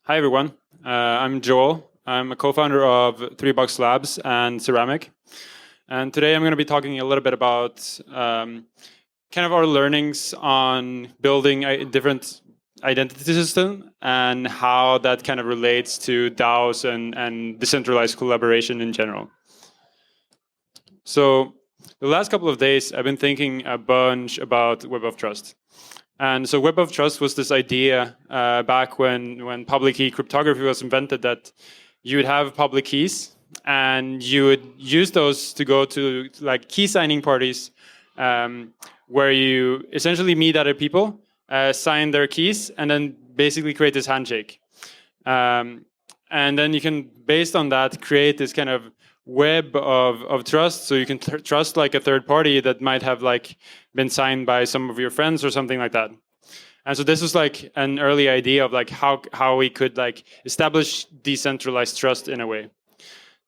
Hi, everyone. I'm Joel. I'm a co-founder of 3 Bucks Labs and Ceramic. And today I'm going to be talking a little bit about kind of our learnings on building a different identity system and how that kind of relates to DAOs and decentralized collaboration in general. So the last couple of days, I've been thinking a bunch about Web of Trust. And so Web of Trust was this idea back when public key cryptography was invented, that you would have public keys and you would use those to go to like key signing parties where you essentially meet other people, sign their keys, and then basically create this handshake. And then you can, based on that, create this kind of web of trust. So you can trust like a third party that might have like been signed by some of your friends or something like that. And so this was like an early idea of like how we could like establish decentralized trust in a way.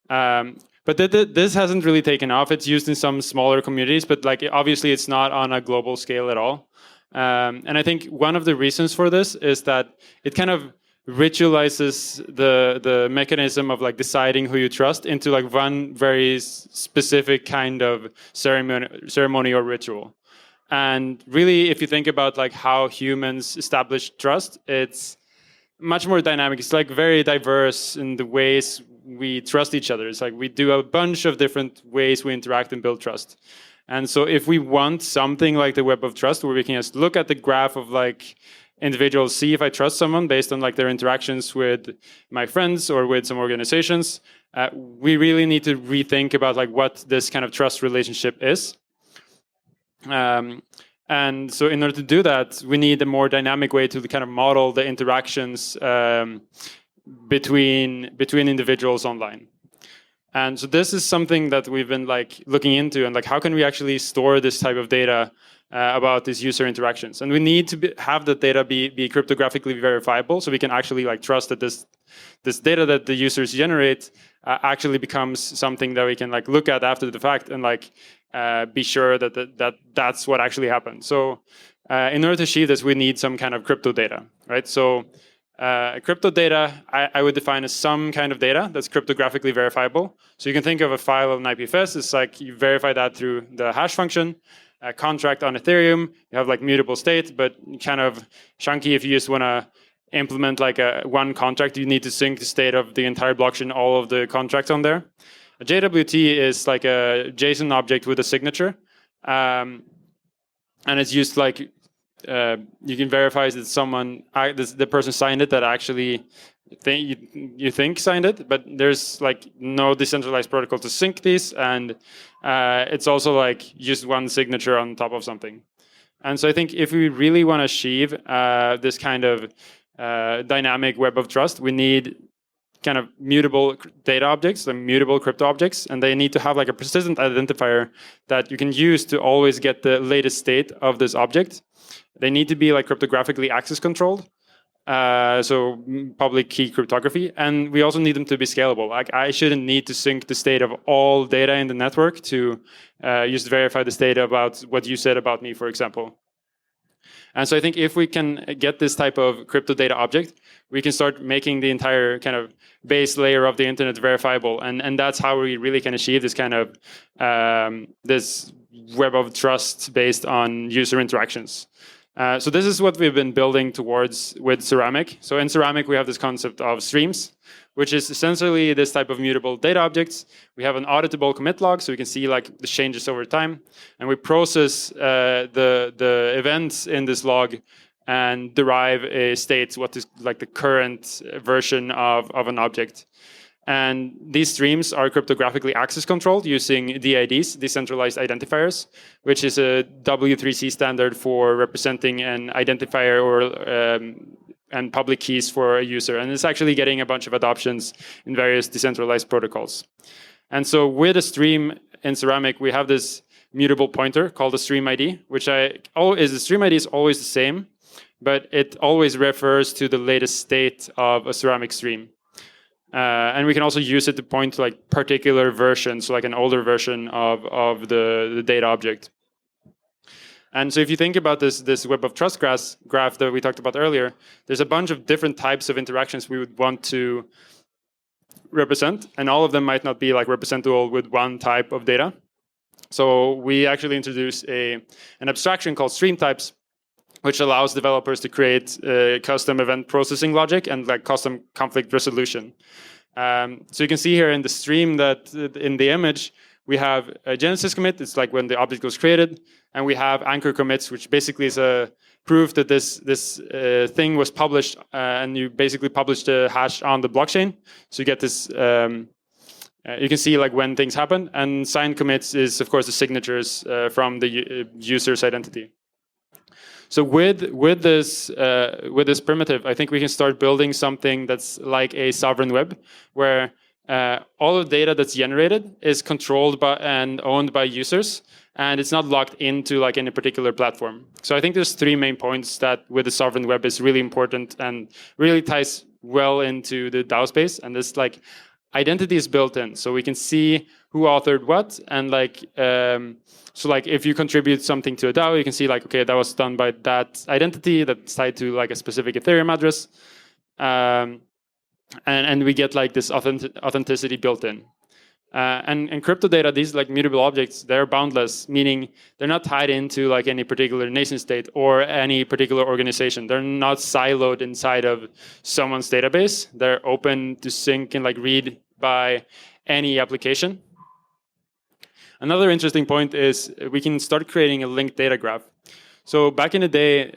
But this hasn't really taken off. It's used in some smaller communities, but like obviously it's not on a global scale at all. And I think one of the reasons for this is that it kind of ritualizes the mechanism of like deciding who you trust into like one very specific kind of ceremony or ritual. And really, if you think about like how humans establish trust, it's much more dynamic. It's like very diverse in the ways we trust each other. It's like we do a bunch of different ways we interact and build trust. And so if we want something like the Web of Trust, where we can just look at the graph of like individuals, see if I trust someone based on like their interactions with my friends or with some organizations, we really need to rethink about like what this kind of trust relationship is. And so in order to do that, we need a more dynamic way to kind of model the interactions between individuals online. And so this is something that we've been like looking into, and like how can we actually store this type of data about these user interactions. And we need to have the data be cryptographically verifiable, so we can actually like trust that this data that the users generate actually becomes something that we can like look at after the fact and like be sure that that's what actually happened. So in order to achieve this, we need some kind of crypto data, right? So crypto data, I would define as some kind of data that's cryptographically verifiable. So you can think of a file of an IPFS. It's like you verify that through the hash function. A contract on Ethereum, you have like mutable state, but kind of chunky if you just want to implement like one contract, you need to sync the state of the entire blockchain, all of the contracts on there. A JWT is like a JSON object with a signature, and it's used like you can verify that someone, the person signed it that actually you think signed it, but there's like no decentralized protocol to sync these, and it's also like just one signature on top of something. And so I think if we really want to achieve this kind of dynamic web of trust, we need kind of mutable data objects, like mutable crypto objects, and they need to have like a persistent identifier that you can use to always get the latest state of this object. They need to be like cryptographically access controlled. So public key cryptography, and we also need them to be scalable. Like I shouldn't need to sync the state of all data in the network to just verify the state about what you said about me, for example. And so I think if we can get this type of crypto data object, we can start making the entire kind of base layer of the internet verifiable, and that's how we really can achieve this kind of this web of trust based on user interactions. So this is what we've been building towards with Ceramic. So in Ceramic, we have this concept of streams, which is essentially this type of mutable data objects. We have an auditable commit log, so we can see like the changes over time. And we process the events in this log and derive a state, what is like the current version of an object. And these streams are cryptographically access controlled using DIDs, decentralized identifiers, which is a W3C standard for representing an identifier or and public keys for a user. And it's actually getting a bunch of adoptions in various decentralized protocols. And so with a stream in Ceramic, we have this mutable pointer called a stream ID, which the stream ID is always the same, but it always refers to the latest state of a Ceramic stream. And we can also use it to point to like particular versions, so like an older version of the data object. And so if you think about this web of trust graph that we talked about earlier, there's a bunch of different types of interactions we would want to represent, and all of them might not be like representable with one type of data. So we actually introduced an abstraction called stream types, which allows developers to create custom event processing logic and like custom conflict resolution. So you can see here in the stream that in the image, we have a genesis commit. It's like when the object was created. And we have anchor commits, which basically is a proof that this thing was published, and you basically publish the hash on the blockchain. So you get this, you can see like when things happen. And signed commits is, of course, the signatures from the user's identity. So with this primitive, I think we can start building something that's like a sovereign web, where all of the data that's generated is controlled by and owned by users, and it's not locked into like any particular platform. So I think there's three main points that with the sovereign web is really important and really ties well into the DAO space. And this like identity is built in, so we can see who authored what, and like so like if you contribute something to a DAO, you can see like, okay, that was done by that identity that's tied to like a specific Ethereum address, and we get like this authenticity built in. And Cryptodata, these like mutable objects, they're boundless, meaning they're not tied into like any particular nation state or any particular organization. They're not siloed inside of someone's database. They're open to sync and like read by any application. Another interesting point is we can start creating a linked data graph. So back in the day,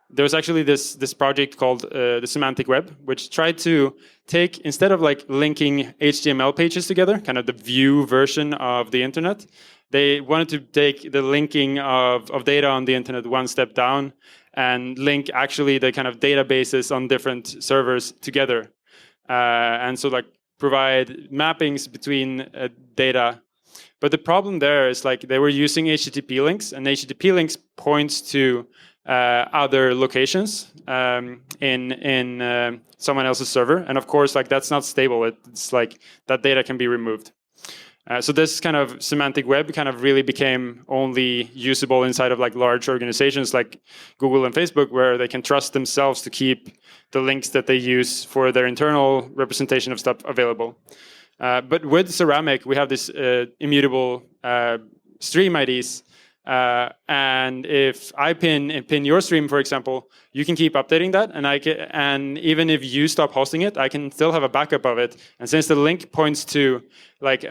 there was actually this project called the Semantic Web, which tried to take, instead of like linking HTML pages together, kind of the view version of the internet, they wanted to take the linking of data on the internet one step down and link actually the kind of databases on different servers together. And so like provide mappings between data. But the problem there is like they were using HTTP links, and HTTP links points to other locations in someone else's server, and of course, like that's not stable. It's like that data can be removed. So this kind of semantic web kind of really became only usable inside of like large organizations like Google and Facebook, where they can trust themselves to keep the links that they use for their internal representation of stuff available. But with Ceramic, we have this immutable stream IDs. And if I pin your stream, for example, you can keep updating that, and even if you stop hosting it, I can still have a backup of it. And since the link points to like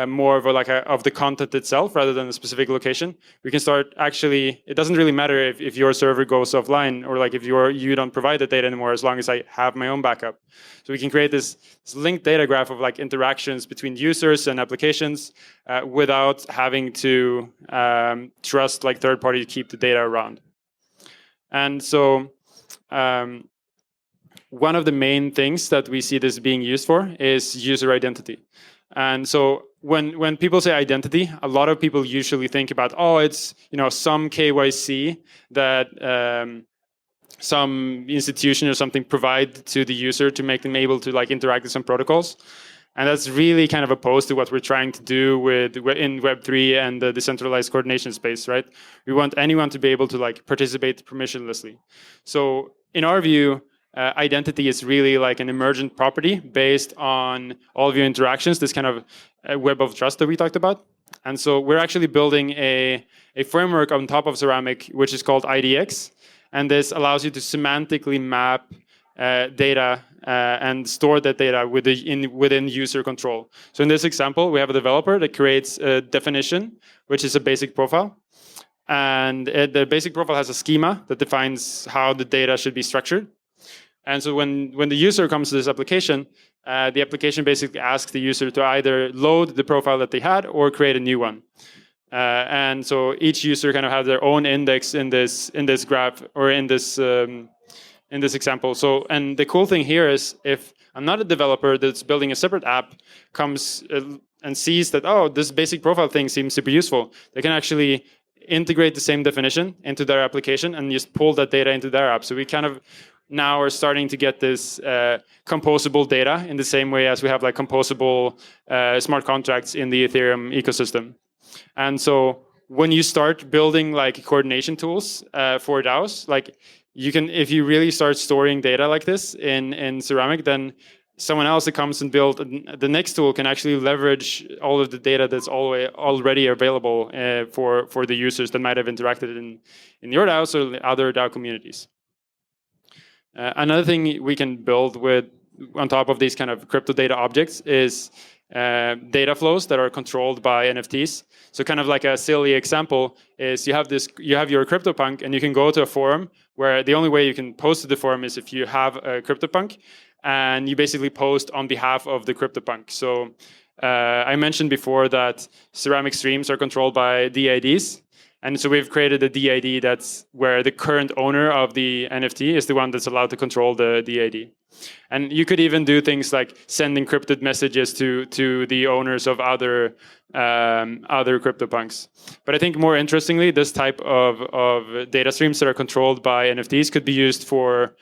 more of of the content itself rather than a specific location, we can start actually. It doesn't really matter if your server goes offline or like if you don't provide the data anymore, as long as I have my own backup. So we can create this linked data graph of like interactions between users and applications without having to trust like third party to keep the data around. And so one of the main things that we see this being used for is user identity. And so when people say identity, a lot of people usually think about, oh, it's some KYC that some institution or something provide to the user to make them able to like interact with some protocols. And that's really kind of opposed to what we're trying to do in Web3 and the decentralized coordination space, right? We want anyone to be able to like participate permissionlessly. So in our view, identity is really like an emergent property based on all of your interactions, this kind of web of trust that we talked about. And so we're actually building a framework on top of Ceramic, which is called IDX. And this allows you to semantically map data and store that data within user control. So in this example, we have a developer that creates a definition, which is a basic profile. And the basic profile has a schema that defines how the data should be structured. And so when the user comes to this application, the application basically asks the user to either load the profile that they had or create a new one. And so each user kind of has their own index in this graph or in this example. So, and the cool thing here is if another developer that's building a separate app comes and sees that, oh, this basic profile thing seems super useful, they can actually integrate the same definition into their application and just pull that data into their app. So we kind of now are starting to get this composable data in the same way as we have like composable smart contracts in the Ethereum ecosystem. And so when you start building like coordination tools for DAOs, like you can, if you really start storing data like this in Ceramic, then someone else that comes and build the next tool can actually leverage all of the data that's already available for the users that might have interacted in your DAOs or other DAO communities. Another thing we can build with on top of these kind of crypto data objects is data flows that are controlled by NFTs. So kind of like a silly example is you have your CryptoPunk, and you can go to a forum where the only way you can post to the forum is if you have a CryptoPunk, and you basically post on behalf of the CryptoPunk. So I mentioned before that Ceramic streams are controlled by DIDs. And so we've created a DID that's where the current owner of the NFT is the one that's allowed to control the DID. And you could even do things like send encrypted messages to the owners of other CryptoPunks. But I think more interestingly, this type of data streams that are controlled by NFTs could be used for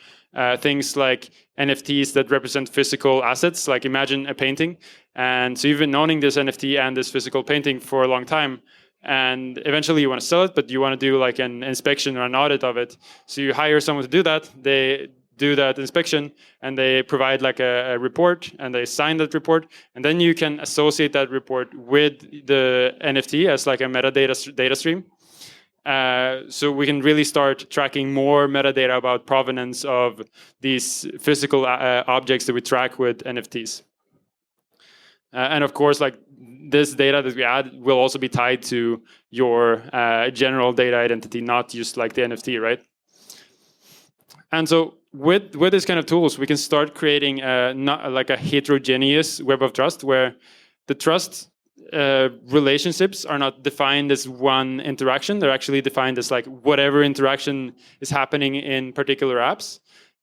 things like NFTs that represent physical assets. Like imagine a painting. And so you've been owning this NFT and this physical painting for a long time. And eventually you want to sell it, but you want to do like an inspection or an audit of it. So you hire someone to do that. They do that inspection and they provide like a report and they sign that report. And then you can associate that report with the NFT as like a metadata data stream. So we can really start tracking more metadata about provenance of these physical objects that we track with NFTs. And of course, like this data that we add will also be tied to your general data identity, not just like the NFT, right? And so with this kind of tools, we can start creating not like a heterogeneous web of trust where the trust relationships are not defined as one interaction. They're actually defined as like whatever interaction is happening in particular apps.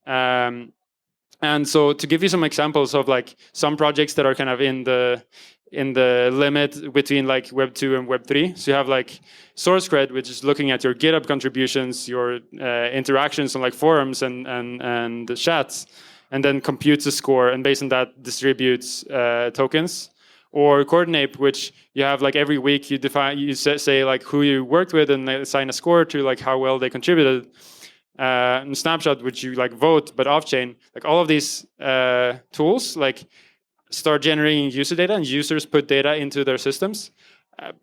And so to give you some examples of like some projects that are kind of in the limit between like Web 2 and Web 3. So you have like SourceCred, which is looking at your GitHub contributions, your interactions on like forums and the chats, and then computes a score, and based on that distributes tokens. Or Coordinate, which you have like every week you say like who you worked with and they assign a score to like how well they contributed. And Snapshot, which you like vote but off-chain. Like all of these tools like start generating user data, and users put data into their systems.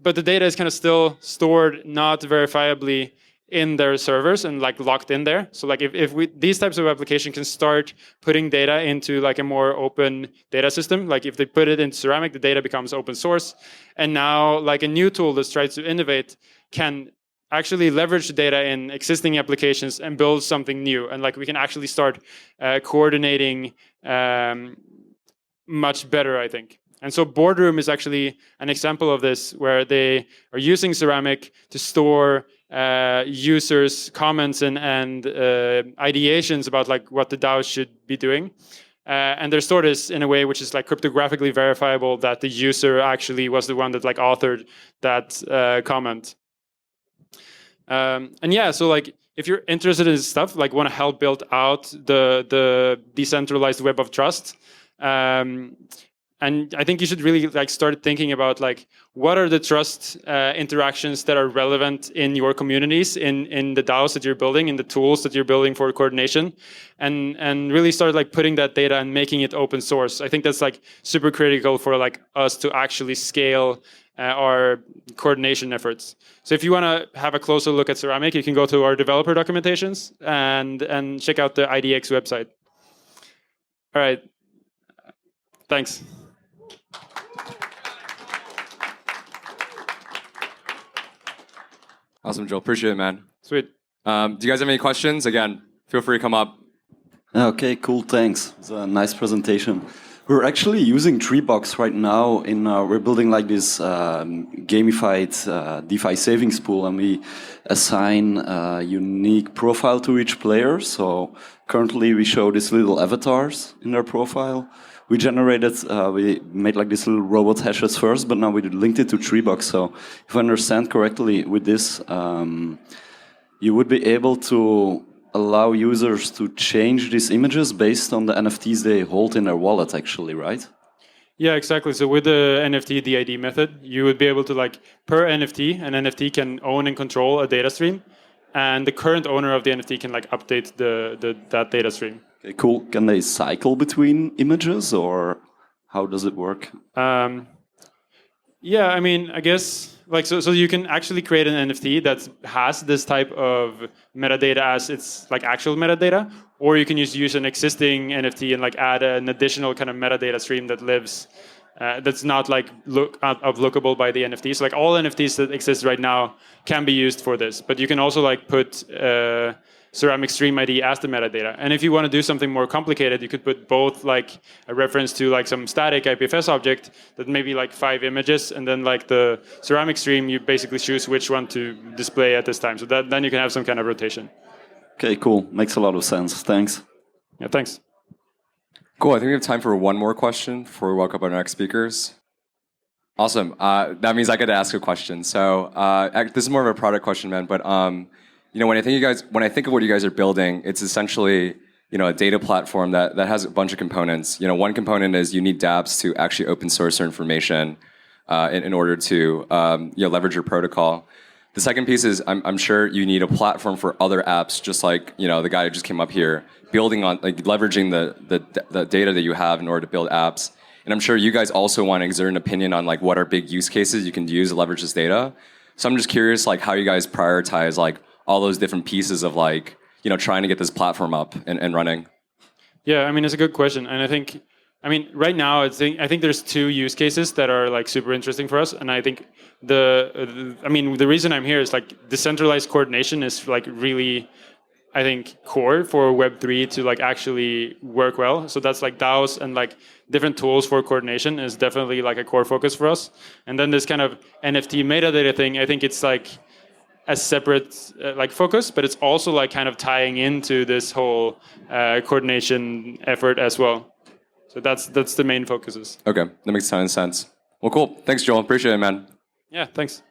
But the data is kind of still stored not verifiably in their servers and like locked in there. So like if these types of applications can start putting data into like a more open data system, like if they put it in Ceramic, the data becomes open source. And now like a new tool that's tries to innovate can actually leverage the data in existing applications and build something new. And like we can actually start coordinating much better, I think. And so Boardroom is actually an example of this, where they are using Ceramic to store users' comments and ideations about like what the DAO should be doing. And they're stored in a way which is like cryptographically verifiable that the user actually was the one that like authored that comment. And yeah, so like if you're interested in this stuff, like want to help build out the decentralized web of trust, and I think you should really like start thinking about like what are the trust interactions that are relevant in your communities, in the DAOs that you're building, in the tools that you're building for coordination, and really start like putting that data and making it open source. I think that's like super critical for like us to actually scale our coordination efforts. So if you want to have a closer look at Ceramic, you can go to our developer documentations and check out the IDX website. All right. Thanks. Awesome, Joel. Appreciate it, man. Sweet. Do you guys have any questions? Again, feel free to come up. Okay, cool. Thanks. It's a nice presentation. We're actually using Treebox right now. We're building like this gamified DeFi savings pool, and we assign a unique profile to each player. So currently we show these little avatars in their profile. We made like these little robot hashes first, but now we linked it to Treebox. So if I understand correctly, with this, you would be able to allow users to change these images based on the NFTs they hold in their wallet, actually, right? Yeah, exactly. So with the NFT DID method, you would be able to like per NFT, an NFT can own and control a data stream, and the current owner of the NFT can like update that data stream. Okay, cool. Can they cycle between images, or how does it work? Yeah, I mean, I guess like so you can actually create an NFT that has this type of metadata as its like actual metadata, or you can just use an existing NFT and like add an additional kind of metadata stream that lives that's not like uplookable by the NFT. So like all NFTs that exist right now can be used for this, but you can also like put ceramic stream ID as the metadata. And if you want to do something more complicated, you could put both like a reference to like some static IPFS object that maybe like 5 images, and then like the ceramic stream, you basically choose which one to display at this time. So that then you can have some kind of rotation. Okay, cool. Makes a lot of sense. Thanks. Yeah, thanks. Cool. I think we have time for one more question before we welcome our next speakers. Awesome. That means I get to ask a question. So this is more of a product question, man. But when I think of what you guys are building, it's essentially a data platform that has a bunch of components. One component is you need dApps to actually open source your information in order to leverage your protocol. The second piece is I'm sure you need a platform for other apps, just like the guy who just came up here, building on like leveraging the data that you have in order to build apps. And I'm sure you guys also want to exert an opinion on like what are big use cases you can use to leverage this data. So I'm just curious like how you guys prioritize like all those different pieces of like trying to get this platform up and running. Yeah, I mean it's a good question, and I mean right now I think there's 2 use cases that are like super interesting for us, and I think the reason I'm here is like decentralized coordination is like really I think core for Web3 to like actually work well. So that's like DAOs and like different tools for coordination is definitely like a core focus for us. And then this kind of NFT metadata thing, I think it's like a separate like focus, but it's also like kind of tying into this whole coordination effort as well. So that's the main focuses. Okay, that makes a ton of sense. Well, cool. Thanks, Joel. Appreciate it, man. Yeah, thanks.